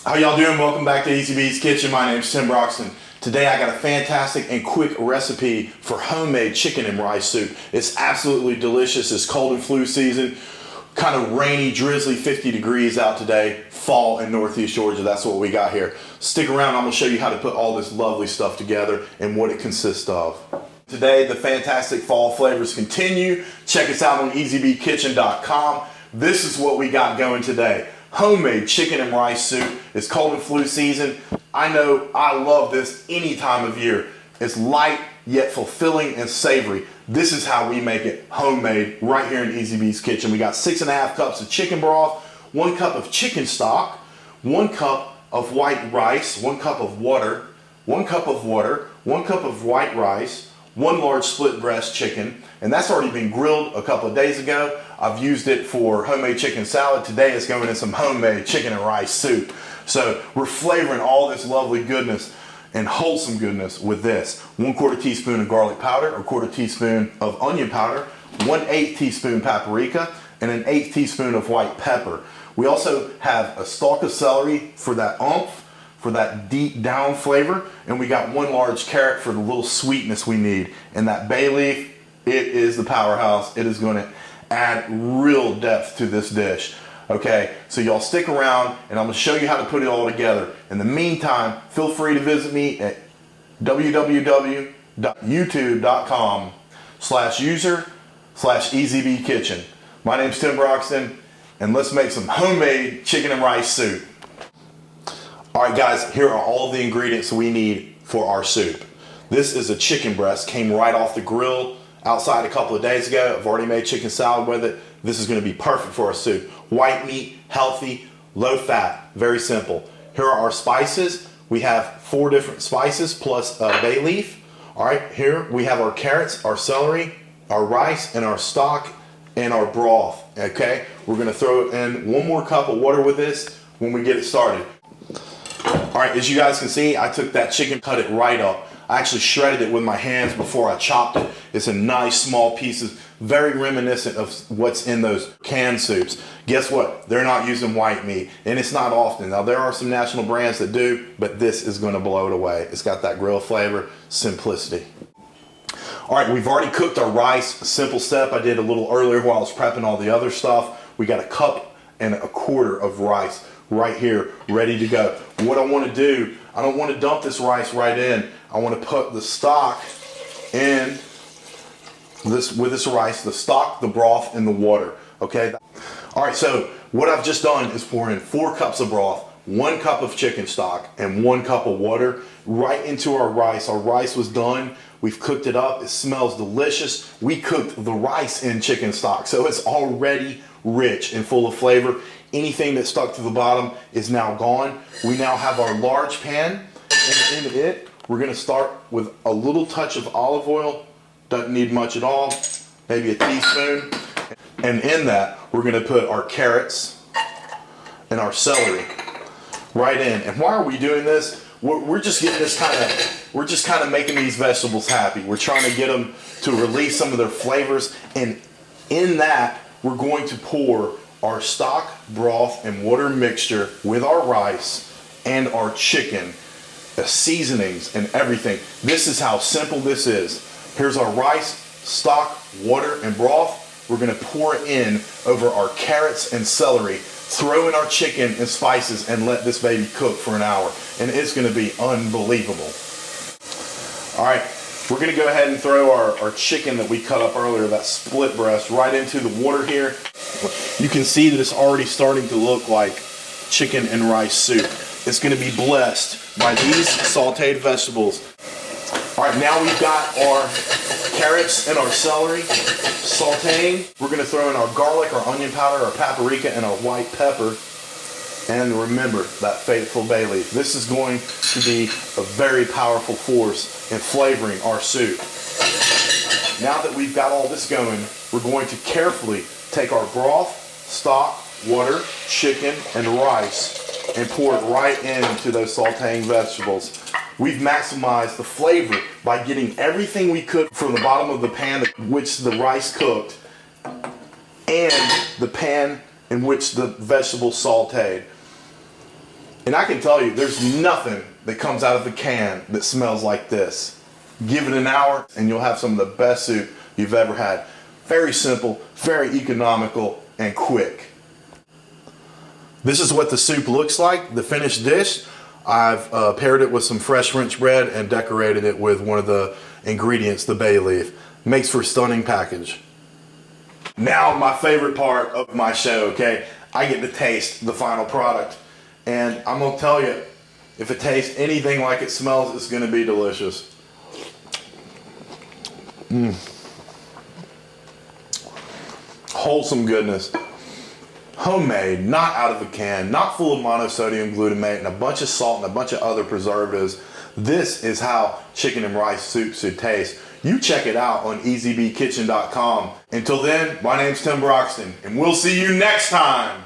How y'all doing? Welcome back to Easybkitchen. My name's Tim Broxton. Today I got a fantastic and quick recipe for homemade chicken and rice soup. It's absolutely delicious. It's cold and flu season. Kind of rainy, drizzly, 50 degrees out today. Fall in Northeast Georgia. That's what we got here. Stick around. I'm going to show you how to put all this lovely stuff together and what it consists of. Today the fantastic fall flavors continue. Check us out on easybkitchen.com. This is what we got going today. Homemade chicken and rice soup. It's cold and flu season. I know I love this any time of year. It's light yet fulfilling and savory. This is how we make it homemade right here in Easybkitchen. We got 6.5 cups of chicken broth, 1 cup of chicken stock, 1 cup of white rice, 1 cup of water, 1 cup of water, 1 cup of white rice, 1 large split breast chicken, and that's already been grilled a couple of days ago. I've used it for homemade chicken salad. Today it's going in some homemade chicken and rice soup. So we're flavoring all this lovely goodness and wholesome goodness with this. 1/4 teaspoon of garlic powder, 1/4 teaspoon of onion powder, 1/8 teaspoon paprika, and 1/8 teaspoon of white pepper. We also have a stalk of celery for that oomph, for that deep down flavor, and we got 1 large carrot for the little sweetness we need. And that bay leaf, it is the powerhouse. It is going to add real depth to this dish. Okay, so y'all stick around and I'm going to show you how to put it all together. In the meantime, feel free to visit me at www.youtube.com/user/easybkitchen. My name's Tim Broxton, and let's make some homemade chicken and rice soup. Alright guys, here are all the ingredients we need for our soup. This is a chicken breast, came right off the grill outside a couple of days ago. I've already made chicken salad with it. This is going to be perfect for our soup. White meat, healthy, low fat, very simple. Here are our spices. We have 4 different spices plus a bay leaf. Alright, here we have our carrots, our celery, our rice, and our stock, and our broth. Okay, we're going to throw in 1 more cup of water with this when we get it started. Alright, as you guys can see, I took that chicken, cut it right up. I actually shredded it with my hands before I chopped it. It's a nice small pieces, very reminiscent of what's in those canned soups. Guess what? They're not using white meat, and it's not often. Now there are some national brands that do, but this is going to blow it away. It's got that grill flavor, simplicity. Alright, we've already cooked our rice. A simple step I did a little earlier while I was prepping all the other stuff. We got 1 cup and 1/4 of rice right here, ready to go. What I want to do, I don't want to dump this rice right in. I want to put the stock in this with this rice, the stock, the broth, and the water. Okay. All right. So what I've just done is pour in 4 cups of broth, 1 cup of chicken stock, and 1 cup of water right into our rice. Our rice was done. We've cooked it up. It smells delicious. We cooked the rice in chicken stock, so it's already rich and full of flavor. Anything that stuck to the bottom is now gone. We now have our large pan, and in it, we're going to start with a little touch of olive oil. Doesn't need much at all, maybe a teaspoon. And in that, we're going to put our carrots and our celery right in. And why are we doing this? We're just getting this we're just kind of making these vegetables happy. We're trying to get them to release some of their flavors. And in that, we're going to pour our stock, broth, and water mixture with our rice and our chicken, the seasonings and everything. This is how simple this is. Here's our rice, stock, water, and broth. We're going to pour it in over our carrots and celery, throw in our chicken and spices, and let this baby cook for an hour. And it's going to be unbelievable. All right, we're going to go ahead and throw our chicken that we cut up earlier, that split breast, right into the water here. You can see that it's already starting to look like chicken and rice soup. It's going to be blessed by these sauteed vegetables. All right, now we've got our carrots and our celery sauteing. We're going to throw in our garlic, our onion powder, our paprika, and our white pepper. And remember that fateful bay leaf. This is going to be a very powerful force in flavoring our soup. Now that we've got all this going, we're going to carefully take our broth, stock, water, chicken, and rice and pour it right into those sauteing vegetables. We've maximized the flavor by getting everything we could from the bottom of the pan in which the rice cooked and the pan in which the vegetables sauteed. And I can tell you, there's nothing that comes out of the can that smells like this. Give it an hour and you'll have some of the best soup you've ever had. Very simple, very economical, and quick. This is what the soup looks like, the finished dish. I've paired it with some fresh French bread and decorated it with one of the ingredients, the bay leaf. Makes for a stunning package. Now my favorite part of my show, okay? I get to taste the final product. And I'm gonna tell you, if it tastes anything like it smells, it's gonna be delicious. Wholesome goodness. Homemade, not out of a can, not full of monosodium glutamate and a bunch of salt and a bunch of other preservatives. This is how chicken and rice soup should taste. You check it out on easybkitchen.com. Until then, my name's Tim Broxton, and we'll see you next time.